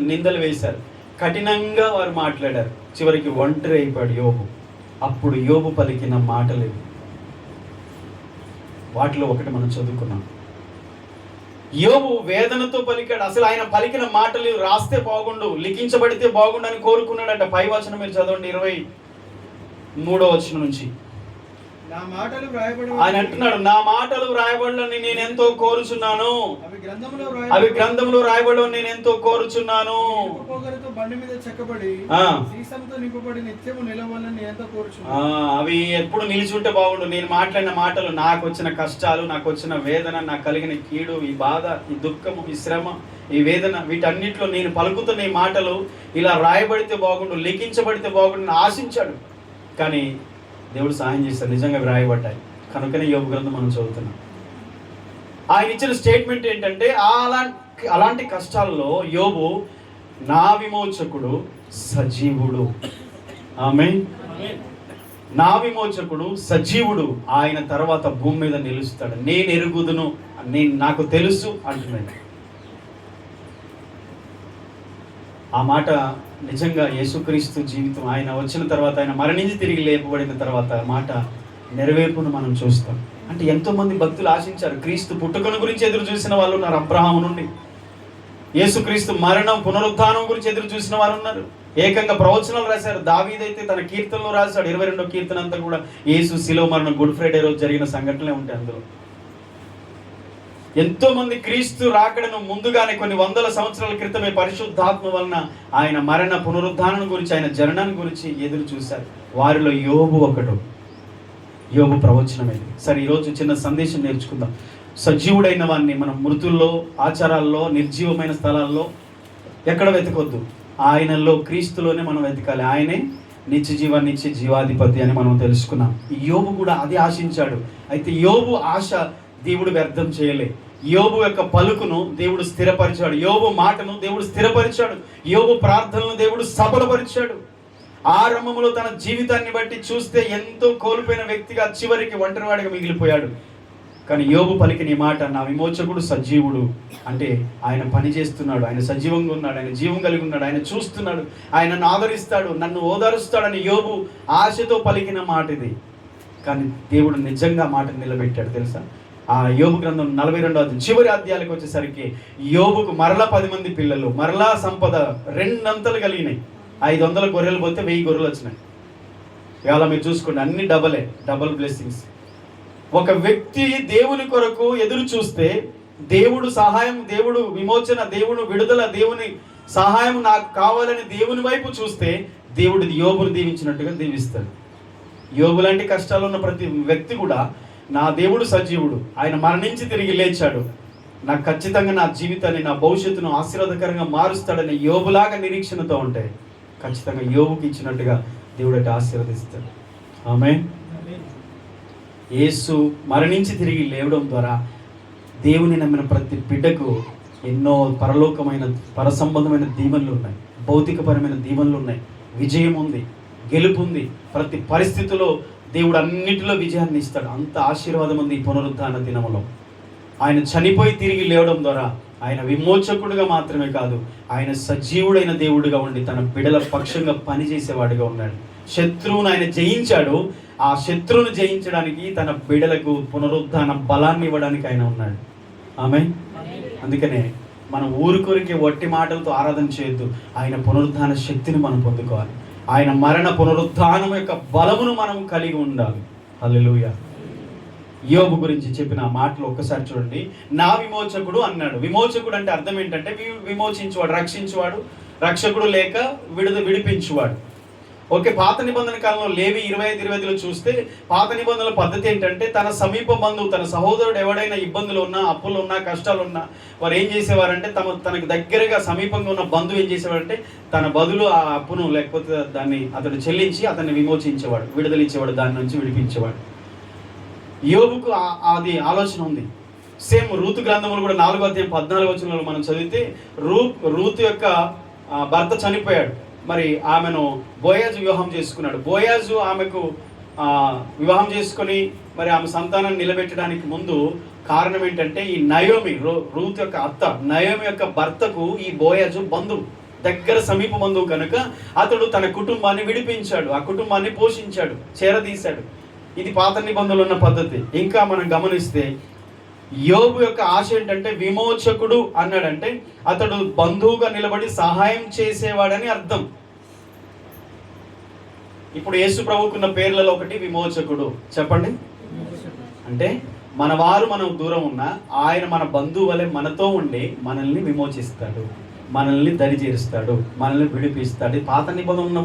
నిందలు వేశారు. కఠినంగా వారు మాట్లాడారు. చివరికి ఒంటరి అయిపోయాడు యోబు. అప్పుడు యోబు పలికిన మాటలు వాటిలో ఒకటి మనం చదువుకున్నాం. యోబు వేదనతో పలికాడు. అసలు ఆయన పలికిన మాటలు రాస్తే బాగుండు, లిఖించబడితే బాగుండు అని కోరుకున్నాడట. పై వచనం మీరు చదవండి, 23వ వచనం నుంచి. ఆయన అంటున్నాడు, నా మాటలు వ్రాయబడాలని నేను ఎంతో కోరుచున్నాను, అవి గ్రంథంలో రాయబడని నేను ఎంతో కోరుచున్నాను. అవి ఎప్పుడు నిలిచి ఉంటే బాగుండు. నేను మాట్లాడిన మాటలు, నాకు వచ్చిన కష్టాలు, నాకు వచ్చిన వేదన, నాకు కలిగిన కీడు, ఈ బాధ, ఈ దుఃఖము, ఈ శ్రమ, ఈ వేదన, వీటన్నిటిలో నేను పలుకుతున్న ఈ మాటలు ఇలా రాయబడితే బాగుండు, లిఖించబడితే బాగుండు ఆశించాడు. కానీ దేవుడు సహాయం చేస్తాడు, నిజంగా వ్రాయబడ్డాయి. కనుకనే యోబు గ్రంథం మనం చదువుతున్నాం. ఆయన ఇచ్చిన స్టేట్మెంట్ ఏంటంటే, అలాంటి కష్టాల్లో యోబు, నా విమోచకుడు సజీవుడు. ఆమేన్. నా విమోచకుడు సజీవుడు, ఆయన తర్వాత భూమి మీద నిలుస్తాడు, నేను ఎరుగుదును, నాకు తెలుసు అంటున్నాడు. ఆ మాట నిజంగా యేసుక్రీస్తు జీవితం, ఆయన వచ్చిన తర్వాత, ఆయన మరణించి తిరిగి లేపబడిన తర్వాత మాట నెరవేర్పును మనం చూస్తాం. అంటే ఎంతోమంది భక్తులు ఆశించారు. క్రీస్తు పుట్టుకను గురించి ఎదురు చూసిన వాళ్ళు ఉన్నారు, అబ్రహాము నుండి. యేసుక్రీస్తు మరణం, పునరుద్ధానం గురించి ఎదురు చూసిన వారు ఉన్నారు. ఏకంగా ప్రవచనాలు రాశారు. దావీదైతే తన కీర్తనలో రాశాడు. 22వ కీర్తన అంతా కూడా యేసు శిలువ మరణం, గుడ్ ఫ్రైడే రోజు జరిగిన సంఘటనలే ఉంటాయి అందులో. ఎంతో మంది క్రీస్తు రాకడను ముందుగానే కొన్ని 100 సంవత్సరాల క్రితమే పరిశుద్ధాత్మ వలన ఆయన మరణ, పునరుద్ధానం గురించి, ఆయన జననాన్ని గురించి ఎదురు చూశారు. వారిలో యోబు ఒకడు. యోబు ప్రవచనమే. సరే, ఈరోజు చిన్న సందేశం నేర్చుకుందాం. సజీవుడైన వాడిని మనం మృతుల్లో, ఆచారాల్లో, నిర్జీవమైన స్థలాల్లో ఎక్కడ వెతకొద్దు. ఆయనలో, క్రీస్తులోనే మనం వెతకాలి. ఆయనే నిత్య జీవాధిపతి అని మనం తెలుసుకున్నాం. యోబు కూడా అది ఆశించాడు. అయితే యోబు ఆశ దేవుడు వ్యర్థం చేయలే. యోబు యొక్క పలుకును దేవుడు స్థిరపరిచాడు. యోబు మాటను దేవుడు స్థిరపరిచాడు. యోబు ప్రార్థనను దేవుడు సఫలపరిచాడు. ఆరంభంలో తన జీవితాన్ని బట్టి చూస్తే ఎంతో కోల్పోయిన వ్యక్తిగా చివరికి ఒంటరివాడిగా మిగిలిపోయాడు. కానీ యోబు పలికిన ఈ మాట, నా విమోచకుడు సజీవుడు, అంటే ఆయన పని చేస్తున్నాడు, ఆయన సజీవంగా ఉన్నాడు, ఆయన జీవం కలిగి ఉన్నాడు, ఆయన చూస్తున్నాడు, ఆయన నన్ను ఆదరిస్తాడు, నన్ను ఓదారుస్తాడని యోబు ఆశతో పలికిన మాట ఇది. కానీ దేవుడు నిజంగా మాటను నిలబెట్టాడు తెలుసా. ఆ యోబు గ్రంథం 42వ చివరి అధ్యాయాలకు వచ్చేసరికి యోబుకు మరలా 10 మంది పిల్లలు, మరలా సంపద 2 అంతలు కలిగినాయి. 500 గొర్రెలు పోతే 1000 గొర్రెలు వచ్చినాయి. ఇవాళ మీరు చూసుకోండి, అన్ని డబల్ బ్లెస్సింగ్స్. ఒక వ్యక్తి దేవుని కొరకు ఎదురు చూస్తే, దేవుడు సహాయం, దేవుడు విమోచన, దేవుడు విడుదల, దేవుని సహాయం నాకు కావాలని దేవుని వైపు చూస్తే, దేవుడు యోబును దీవించినట్టుగా దీవిస్తాడు. యోబు లాంటి కష్టాలు ఉన్న ప్రతి వ్యక్తి కూడా, నా దేవుడు సజీవుడు, ఆయన మరణించి తిరిగి లేచాడు, నాకు ఖచ్చితంగా నా జీవితాన్ని, నా భవిష్యత్తును ఆశీర్వాదకరంగా మారుస్తాడని యోబులాగా నిరీక్షణతో ఉంటే ఖచ్చితంగా యోబుకి ఇచ్చినట్టుగా దేవుడు ఆశీర్వదిస్తాడు. ఆమేన్. యేసు మరణించి తిరిగి లేవడం ద్వారా దేవుని నమ్మిన ప్రతి బిడ్డకు ఎన్నో పరలోకమైన పరసంబంధమైన దీవెనలు ఉన్నాయి, భౌతికపరమైన దీవెనలు ఉన్నాయి, విజయం ఉంది, గెలుపు ఉంది. ప్రతి పరిస్థితిలో దేవుడు అన్నిటిలో విజయాన్ని ఇస్తాడు. అంత ఆశీర్వాదం ఉంది ఈ పునరుద్ధాన దినములో. ఆయన చనిపోయి తిరిగి లేవడం ద్వారా ఆయన విమోచకుడుగా మాత్రమే కాదు, ఆయన సజీవుడైన దేవుడిగా ఉండి తన బిడల పక్షంగా పనిచేసేవాడిగా ఉన్నాడు. శత్రువును ఆయన జయించాడు. ఆ శత్రువును జయించడానికి తన బిడలకు పునరుద్ధాన బలాన్ని ఇవ్వడానికి ఆయన ఉన్నాడు. ఆమేన్. అందుకనే మనం ఊరికొరికి వట్టి మాటలతో ఆరాధన చేయొద్దు. ఆయన పునరుద్ధాన శక్తిని మనం పొందుకోవాలి. ఆయన మరణ పునరుద్ధానం యొక్క బలమును మనం కలిగి ఉండాలి. హల్లెలూయా. యోబు గురించి చెప్పిన మాటలు ఒక్కసారి చూడండి. నా విమోచకుడు అన్నాడు. విమోచకుడు అంటే అర్థం ఏంటంటే విమోచించువాడు, రక్షించువాడు, రక్షకుడు లేక విడిపించువాడు. ఓకే. పాత నిబంధన కాలంలో లేవి 25:25లో చూస్తే పాత నిబంధనల పద్ధతి ఏంటంటే తన సమీప బంధువు, తన సహోదరుడు ఎవడైనా ఇబ్బందులు ఉన్నా, అప్పులు ఉన్నా, కష్టాలు ఉన్నా వారు ఏం చేసేవారంటే తనకు దగ్గరగా సమీపంగా ఉన్న బంధువు ఏం చేసేవారంటే తన బదులు ఆ అప్పును లేకపోతే దాన్ని అతడు చెల్లించి అతన్ని విమోచించేవాడు, విడుదలిచ్చేవాడు, దాని నుంచి విడిపించేవాడు. యోబుకు అది ఆలోచన ఉంది. సేమ్ రూతు గ్రంథములు కూడా 4:14 మనం చదివితే రూతు యొక్క భర్త చనిపోయాడు. మరి ఆమెను బోయాజు వివాహం చేసుకున్నాడు. బోయాజు ఆమెకు వివాహం చేసుకొని మరి ఆమె సంతానాన్ని నిలబెట్టడానికి ముందు కారణం ఏంటంటే ఈ నయోమి, రూతు యొక్క అత్త నయోమి యొక్క భర్తకు ఈ బోయాజు బంధువు, దగ్గర సమీప బంధువు కనుక అతడు తన కుటుంబాన్ని విడిపించాడు, ఆ కుటుంబాన్ని పోషించాడు, చేరదీశాడు. ఇది పాత నిబంధనలు ఉన్న పద్ధతి. ఇంకా మనం గమనిస్తే యోబు యొక్క ఆశ ఏంటంటే విమోచకుడు అన్నాడంటే అతడు బంధువుగా నిలబడి సహాయం చేసేవాడని అర్థం. ఇప్పుడు యేసు ప్రభువుకున్న పేర్లలో ఒకటి విమోచకుడు. చెప్పండి. అంటే మన వారు మనం దూరం ఉన్నా ఆయన మన బంధువు వలె మనతో ఉండి మనల్ని విమోచిస్తాడు, మనల్ని దరిచేరుస్తాడు, మనల్ని విడిపిస్తాడు. పాత నిబంధన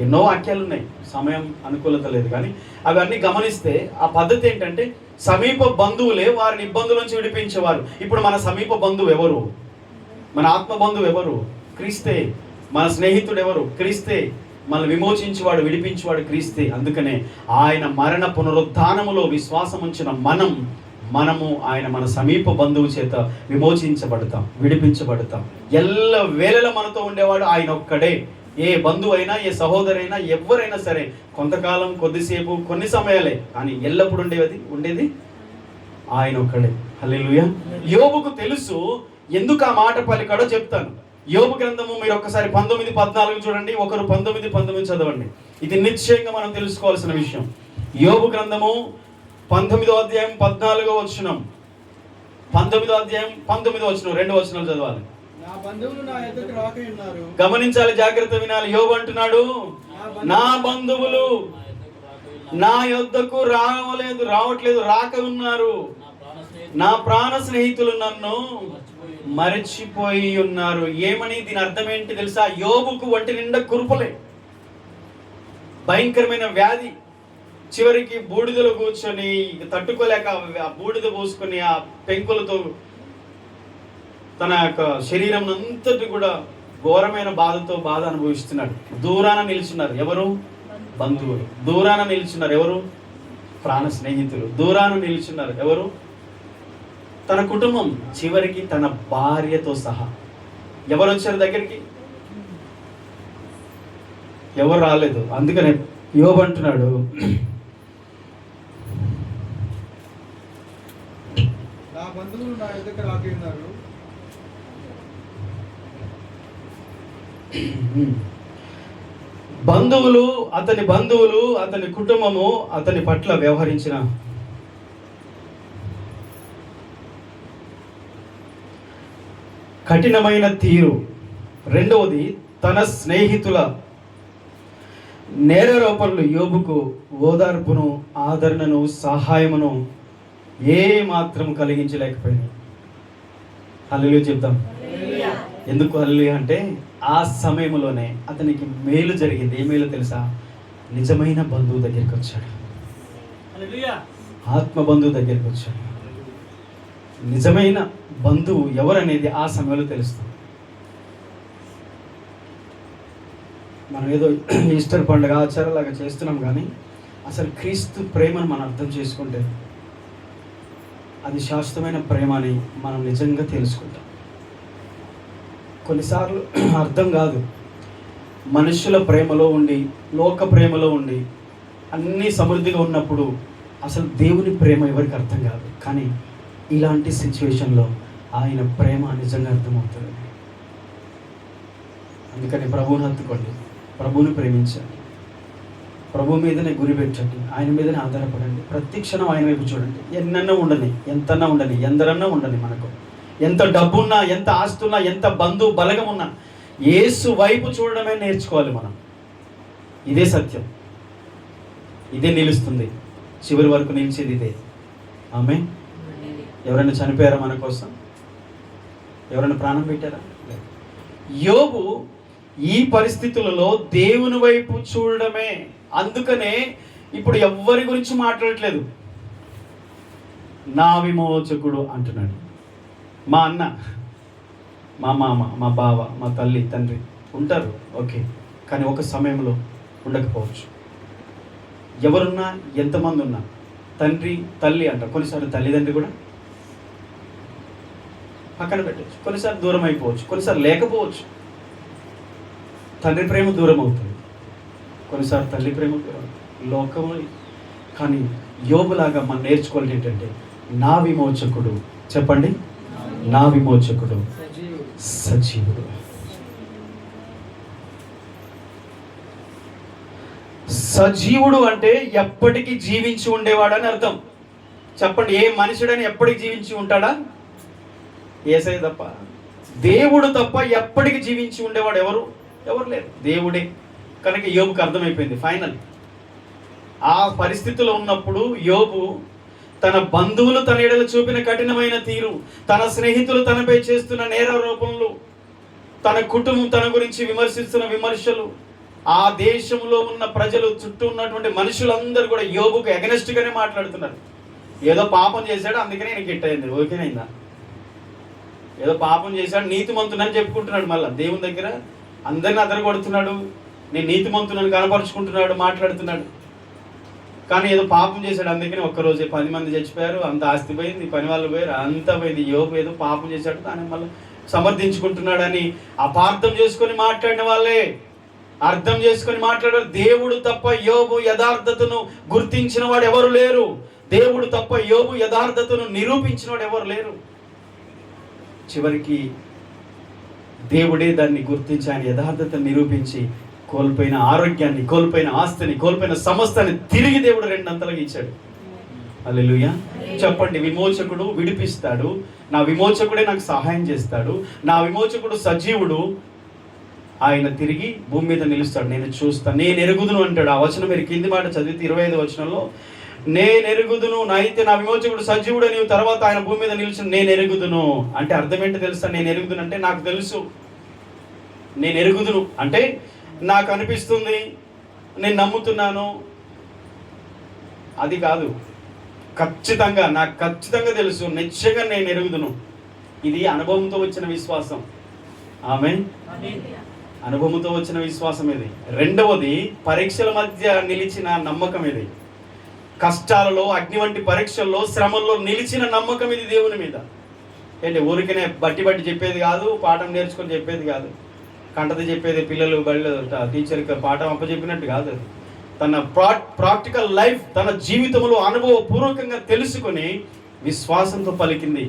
ఎన్నో వాక్యాలు ఉన్నాయి, సమయం అనుకూలత లేదు కానీ అవన్నీ గమనిస్తే ఆ పద్ధతి ఏంటంటే సమీప బంధువులే వారిని ఇబ్బందుల నుంచి విడిపించేవారు. ఇప్పుడు మన సమీప బంధువు ఎవరు? మన ఆత్మ బంధువు ఎవరు? క్రీస్తే. మన స్నేహితుడు ఎవరు? క్రీస్తే. మనల్ని విమోచించేవాడు, విడిపించేవాడు క్రీస్తే. అందుకనే ఆయన మరణ పునరుద్ధానములో విశ్వాసం ఉంచిన మనము ఆయన మన సమీప బంధువు చేత విమోచించబడతాం, విడిపించబడతాం. ఎల్ల వేళలా మనతో ఉండేవాడు ఆయన ఒక్కడే. ఏ బంధువు అయినా, ఏ సహోదరైనా, ఎవరైనా సరే కొంతకాలం, కొద్దిసేపు, కొన్ని సమయాలే, కానీ ఎల్లప్పుడు ఉండేది ఆయన ఒక్కడే. హల్లెలూయా. యోబుకు తెలుసు ఎందుకు ఆ మాట పలికాడో చెప్తాను. యోబు గ్రంథము మీరు ఒక్కసారి 19:14 చూడండి. ఒకరు 19:19 చదవండి. ఇది నిశ్చయంగా మనం తెలుసుకోవాల్సిన విషయం. యోబు గ్రంథము 19వ అధ్యాయం 14వ వచనం, 19వ అధ్యాయం 19వ వచనం, 2 వచనాలు చదవాలి. నా బంధువులు నా యొద్దకు రాక ఉన్నారు. గమనించాలి, జాగ్రత్త వినాలి. యోబు అంటున్నాడు, నా బంధువులు నా యొద్దకు రావట్లేదు, రాక ఉన్నారు. నా ప్రాణ స్నేహితులు నన్ను మరచిపోయి ఉన్నారు. ఏమని? దీని అర్థం ఏంటి తెలుసా? యోబుకు ఒంటి నిండా కురుపులే, భయంకరమైన వ్యాధి. చివరికి బూడిదలో కూర్చొని తట్టుకోలేక ఆ బూడిద పోసుకొని ఆ పెంకులతో తన యొక్క శరీరం అంతటి కూడా ఘోరమైన బాధ అనుభవిస్తున్నాడు. దూరాన నిల్చున్నారు ఎవరు? బంధువులు. దూరాన నిల్చున్నారు ఎవరు? ప్రాణ స్నేహితులు. దూరాన నిల్చున్నారు ఎవరు? తన కుటుంబం. చివరికి తన భార్యతో సహా. ఎవరు వచ్చారు దగ్గరికి? ఎవరు రాలేదు. అందుకనే యోబు అంటున్నాడు, నా బంధువులు నా యొద్దకు రాక ఉన్నారు. బంధువులు, అతని కుటుంబము అతని పట్ల వ్యవహరించిన కఠినమైన తీరు. రెండవది, తన స్నేహితుల నేరారోపణలు యోబుకు ఓదార్పును, ఆదరణను, సహాయమును ఏ మాత్రం కలిగించలేకపోయింది. హల్లెలూయా చెప్తాం. ఎందుకు హల్లెలూయా అంటే ఆ సమయంలోనే అతనికి మేలు జరిగింది. ఏ మేలు తెలుసా? నిజమైన బంధువు దగ్గరికి వచ్చాడు, ఆత్మ బంధువు దగ్గరికి వచ్చాడు. నిజమైన బంధువు ఎవరనేది ఆ సమయంలో తెలుస్తుంది. మనం ఏదో ఈస్టర్ పండుగ ఆచారాలాగా చేస్తున్నాం, కానీ అసలు క్రీస్తు ప్రేమను మనం అర్థం చేసుకుంటే అది శాశ్వతమైన ప్రేమ అని మనం నిజంగా తెలుసుకుంటాం. కొన్నిసార్లు అర్థం కాదు, మనుషుల ప్రేమలో ఉండి, లోక ప్రేమలో ఉండి అన్నీ సమృద్ధిగా ఉన్నప్పుడు అసలు దేవుని ప్రేమ ఎవరికి అర్థం కాదు. కానీ ఇలాంటి సిచ్యువేషన్లో ఆయన ప్రేమ నిజంగా అర్థమవుతుంది. అందుకని ప్రభువుని హత్తుకోండి, ప్రభువుని ప్రేమించండి, ప్రభు మీదనే గురి పెట్టండి, ఆయన మీదనే ఆధారపడండి. ప్రతి క్షణం ఆయన వైపు చూడండి. ఎన్నన్నా ఉండని, ఎంతన్నా ఉండని, ఎందరన్నా ఉండని, మనకు ఎంత డబ్బున్నా, ఎంత ఆస్తున్నా, ఎంత బంధు బలగం ఉన్నా యేసు వైపు చూడడమే నేర్చుకోవాలి మనం. ఇదే సత్యం, ఇదే నిలుస్తుంది, చివరి వరకు నిలిచేది ఇదే. ఆమేన్. ఎవరైనా చనిపోయారా మన కోసం? ఎవరైనా ప్రాణం పెట్టారా? యోబు ఈ పరిస్థితులలో దేవుని వైపు చూడడమే. అందుకనే ఇప్పుడు ఎవ్వరి గురించి మాట్లాడట్లేదు. నా విమోచకుడు అంటున్నాడు. మా అన్న, మా మామ, మా బావ, మా తల్లి, తండ్రి ఉంటారు, ఓకే, కానీ ఒక సమయంలో ఉండకపోవచ్చు. ఎవరున్నా, ఎంతమంది ఉన్నా తండ్రి తల్లి అంటారు. కొన్నిసార్లు తల్లిదండ్రి కూడా పక్కన పెట్టచ్చు, కొన్నిసార్లు దూరం అయిపోవచ్చు, కొన్నిసార్లు లేకపోవచ్చు. తండ్రి ప్రేమ దూరం అవుతుంది, కొన్నిసార్లు తల్లి ప్రేమ దూరం లోకము. కానీ యోబులాగా మనం నేర్చుకోవాలి ఏంటంటే, నా విమోచకుడు, చెప్పండి, నా విమోచకుడు సజీవుడు. సజీవుడు అంటే ఎప్పటికీ జీవించి ఉండేవాడని అర్థం. చెప్పండి, ఏ మనుషుడని ఎప్పటికి జీవించి ఉంటాడా? యేసయ్య తప్ప, దేవుడు తప్ప ఎప్పటికి జీవించి ఉండేవాడు ఎవరు లేరు, దేవుడే. కనుక యోబుకు అర్థమైపోయింది ఫైనల్. ఆ పరిస్థితిలో ఉన్నప్పుడు యోబు తన బంధువులు తన ఎడల చూపిన కఠినమైన తీరు, తన స్నేహితులు తనపై చేస్తున్న నేరారోపణలు, తన కుటుంబం తన గురించి విమర్శిస్తున్న విమర్శలు, ఆ దేశంలో ఉన్న ప్రజలు, చుట్టూ ఉన్నటువంటి మనుషులందరూ కూడా యోబుకు ఎగనెస్ట్గానే మాట్లాడుతున్నారు. ఏదో పాపం చేశాడు అందుకనే నేను గిట్ అయింది, ఓకేనైందా? ఏదో పాపం చేశాడు, నీతిమంతునని చెప్పుకుంటున్నాడు. మళ్ళీ దేవుని దగ్గర అందరిని అదరగొడుతున్నాడు, నేను నీతిమంతునని కనపరుచుకుంటున్నాడు, మాట్లాడుతున్నాడు. కానీ ఏదో పాపం చేశాడు అందుకని ఒక్కరోజే 10 మంది చచ్చిపోయారు, అంత ఆస్తి పోయింది, పని వాళ్ళు పోయారు, అంతా పోయింది. యోబు ఏదో పాపం చేశాడు దాన్ని మళ్ళీ సమర్థించుకుంటున్నాడని అపార్థం చేసుకొని మాట్లాడిన వాళ్ళే, అర్థం చేసుకొని మాట్లాడారు. దేవుడు తప్ప యోబు యథార్థతను గుర్తించిన వాడు ఎవరు లేరు. దేవుడు తప్ప యోబు యథార్థతను నిరూపించిన వాడు ఎవరు లేరు. చివరికి దేవుడే దాన్ని గుర్తించి ఆయన యథార్థతను నిరూపించి కోల్పోయిన ఆరోగ్యాన్ని, కోల్పోయిన ఆస్తిని, కోల్పోయిన సమస్తాన్ని తిరిగి దేవుడు 2 అంతలుగా ఇచ్చాడు. హల్లెలూయా. చెప్పండి, విమోచకుడు విడిపిస్తాడు, నా విమోచకుడే నాకు సహాయం చేస్తాడు, నా విమోచకుడు సజీవుడు, ఆయన తిరిగి భూమి మీద నిలుస్తాడు. నేను చూస్తాను, నేను ఎరుగుదును అంటాడు. ఆ వచనం మీరు కింది మాట చదివితే 25వ వచనంలో, నేను ఎరుగుదును, అయితే నా విమోచకుడు సజీవుడు అని తర్వాత ఆయన భూమి మీద నిలిచిన నేను ఎరుగుదును అంటే అర్థం ఏంటో తెలుసా? నేను ఎరుగుదును అంటే నాకు తెలుసు, నేను ఎరుగుదును అంటే నాకు అనిపిస్తుంది, నేను నమ్ముతున్నాను, అది కాదు. ఖచ్చితంగా నాకు ఖచ్చితంగా తెలుసు, నిశ్చయంగా నేను ఎరుగుదును. ఇది అనుభవంతో వచ్చిన విశ్వాసం. ఆమేన్. అనుభవంతో వచ్చిన విశ్వాసం ఇది. రెండవది, పరీక్షల మధ్య నిలిచిన నమ్మకం ఇది. కష్టాలలో, అగ్ని వంటి పరీక్షల్లో, శ్రమల్లో నిలిచిన నమ్మకం ఇది దేవుని మీద. ఏంటి, ఊరికనే బట్టి చెప్పేది కాదు, పాఠం నేర్చుకొని చెప్పేది కాదు, కంటది చెప్పేది, పిల్లలు బళ్ళు టీచర్కి పాఠం అప్పచెప్పినట్టు కాదు. అది తన ప్రాక్టికల్ లైఫ్, తన జీవితంలో అనుభవపూర్వకంగా తెలుసుకొని విశ్వాసంతో పలికింది.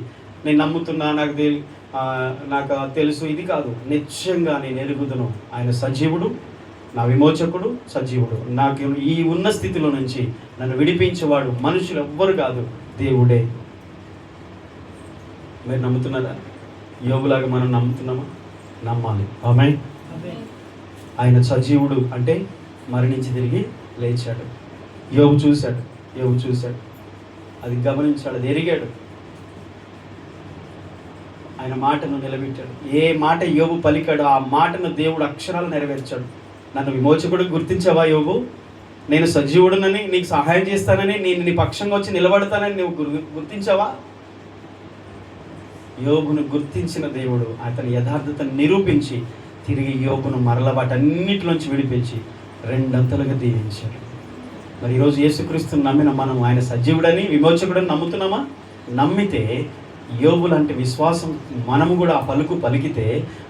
నేను నమ్ముతున్నా, నాకు తెలుసు, ఇది కాదు, నిశ్చయంగా నేను ఎరుగుదును, ఆయన సజీవుడు, నా విమోచకుడు సజీవుడు, నాకు ఈ ఉన్న స్థితిలో నుంచి నన్ను విడిపించేవాడు మనుషులు ఎవ్వరు కాదు, దేవుడే. మీరు నమ్ముతున్నారా? యోబులాగా మనం నమ్ముతున్నామా? నమ్మాలి. ఆమేన్. ఆయన సజీవుడు అంటే మరణించి తిరిగి లేచాడు. యోబు చూశాడు, అది గమనించాడు, అది ఎరిగాడు, ఆయన మాటను నిలబెట్టాడు. ఏ మాట యోబు పలికాడో ఆ మాటను దేవుడు అక్షరాలు నెరవేర్చాడు. నన్ను విమోచకుడు గుర్తించావా యోబు? నేను సజీవుడునని, నీకు సహాయం చేస్తానని, నేను నీ పక్షంగా వచ్చి నిలబడతానని నువ్వు గుర్తించావా? యోబును గుర్తించిన దేవుడు అతని యథార్థతను నిరూపించి తిరిగి యోబును మరల వాటన్నిటిలోంచి విడిపించి రెండంతలుగా దీవించాడు. మరి ఈరోజు యేసుక్రీస్తుని నమ్మిన మనం ఆయన సజీవుడని విమోచకుడని నమ్ముతున్నామా? నమ్మితే యోబు లాంటి విశ్వాసం మనము కూడా ఆ పలుకు పలికితే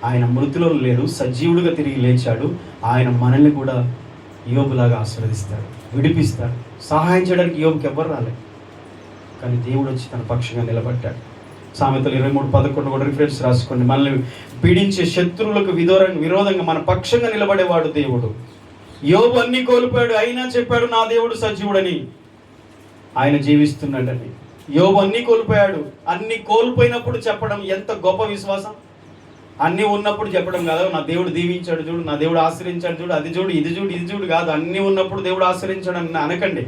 ఆయన మృతిలో లేడు, సజీవుడిగా తిరిగి లేచాడు. ఆయన మనల్ని కూడా యోబులాగా ఆశీర్వదిస్తాడు, విడిపిస్తాడు. సహాయం చేయడానికి యోబుకి ఎవ్వరు రాలేదు, కానీ దేవుడు వచ్చి తన పక్షంగా నిలబడ్డాడు. సామెతలు 23:11 కూడా రిఫరెన్స్ రాసుకోండి. మనల్ని పీడించే శత్రువులకు విరోధంగా మన పక్షంగా నిలబడేవాడు దేవుడు. యోబు అన్ని కోల్పోయాడు, అయినా చెప్పాడు నా దేవుడు సజీవుడని, ఆయన జీవిస్తున్నాడని. యోబు అన్ని కోల్పోయాడు, అన్ని కోల్పోయినప్పుడు చెప్పడం ఎంత గొప్ప విశ్వాసం. అన్నీ ఉన్నప్పుడు చెప్పడం కాదు, నా దేవుడు దీవించాడు చూడు, నా దేవుడు ఆశ్రయించాడు చూడు, అది చూడు ఇది చూడు ఇది చూడు కాదు. అన్నీ ఉన్నప్పుడు దేవుడు ఆశ్రయించాడు అని అనకండి.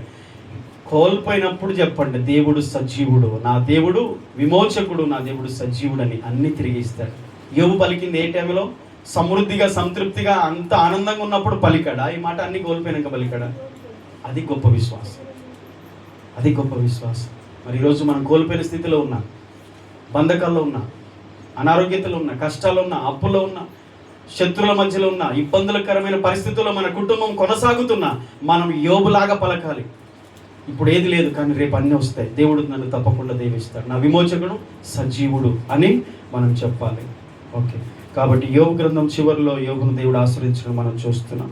కోల్పోయినప్పుడు చెప్పండి దేవుడు సజీవుడు, నా దేవుడు విమోచకుడు, నా దేవుడు సజీవుడని. అన్ని తిరిగి ఇస్తాడు. యోబు పలికింది ఏ టైంలో? సమృద్ధిగా సంతృప్తిగా అంత ఆనందంగా ఉన్నప్పుడు పలికాడా ఈ మాట? అన్ని కోల్పోయినాక పలికాడా? అది గొప్ప విశ్వాసం, అది గొప్ప విశ్వాసం. మరి ఈరోజు మనం కోల్పోయిన స్థితిలో ఉన్నా, బంధకాల్లో ఉన్నా, అనారోగ్యతలో ఉన్నా, కష్టాలు ఉన్నా, అప్పుల్లో ఉన్నా, శత్రువుల మధ్యలో ఉన్న ఇబ్బందులకరమైన పరిస్థితుల్లో మన కుటుంబం కొనసాగుతున్నా మనం యోబులాగా పలకాలి. ఇప్పుడు ఏది లేదు కానీ రేపు అన్నీ వస్తాయి, దేవుడు నన్ను తప్పకుండా దీవిస్తాడు, నా విమోచకుడు సజీవుడు అని మనం చెప్పాలి. ఓకే, కాబట్టి యోబు గ్రంథం చివరిలో యోబును దేవుడు ఆశ్రయించడం మనం చూస్తున్నాం.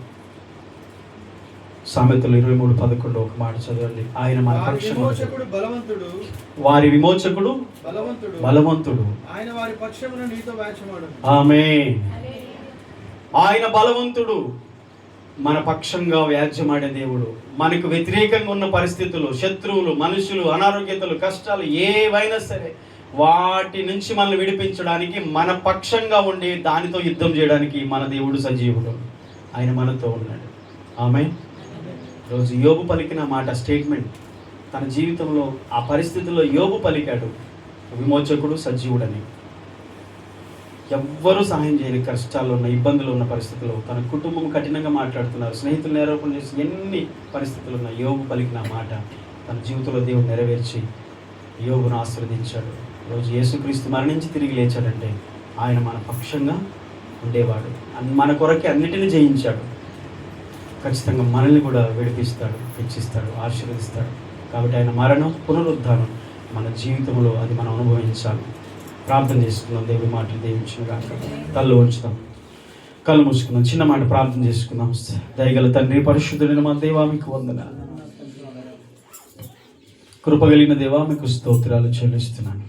సామెతలు 23:11 ఒక మాట చదవండి. ఆయన మన పక్షమున బలవంతుడు, వారి విమోచకుడు బలవంతుడు, ఆయన వారి పక్షమున నీతో వ్యాజ్యమాడు. ఆమేన్. ఆయన బలవంతుడు, మన పక్షంగా వ్యాజ్యమాడే దేవుడు. మనకు వ్యతిరేకంగా ఉన్న పరిస్థితులు, శత్రువులు, మనుషులు, అనారోగ్యతలు, కష్టాలు ఏవైనా సరే వాటి నుంచి మనల్ని విడిపించడానికి, మన పక్షంగా ఉండి దానితో యుద్ధం చేయడానికి మన దేవుడు సజీవుడు. ఆయన మనతో ఉన్నాడు. ఆమేన్. రోజు యోబు పలికిన మాట స్టేట్మెంట్, తన జీవితంలో ఆ పరిస్థితుల్లో యోబు పలికాడు విమోచకుడు సజీవుడని. ఎవ్వరూ సహాయం చేయని కష్టాల్లో ఉన్న, ఇబ్బందులు ఉన్న పరిస్థితుల్లో, తన కుటుంబం కఠినంగా మాట్లాడుతున్నారు, స్నేహితులు నేరోపణ చేసి ఎన్ని పరిస్థితులు ఉన్న యోబు పలికిన మాట తన జీవితంలో దేవుడు నెరవేర్చి యోబును ఆశీర్వదించాడు. రోజు యేసుక్రీస్తు మరణించి తిరిగి లేచాడంటే ఆయన మన పక్షంగా ఉండేవాడు, మన కొరకే అన్నిటిని జయించాడు. ఖచ్చితంగా మనల్ని కూడా విడిపిస్తాడు, హెచ్చిస్తాడు, ఆశీర్వదిస్తాడు. కాబట్టి ఆయన మరణం, పునరుద్ధానం మన జీవితంలో అది మనం అనుభవించాలి. ప్రార్థన చేసుకుందాం, దేవుడి మాటలు దీవించిన కాక. కళ్ళు ఉంచుదాం, కళ్ళు మూసుకుందాం, చిన్న మాట ప్రార్థన చేసుకుందాం. దయగల తండ్రి, పరిశుద్ధుడైన మా దేవా మీకు వందనాలు, కృపగలిగిన దేవా మీకు స్తోత్రాలు చెల్లిస్తున్నాను.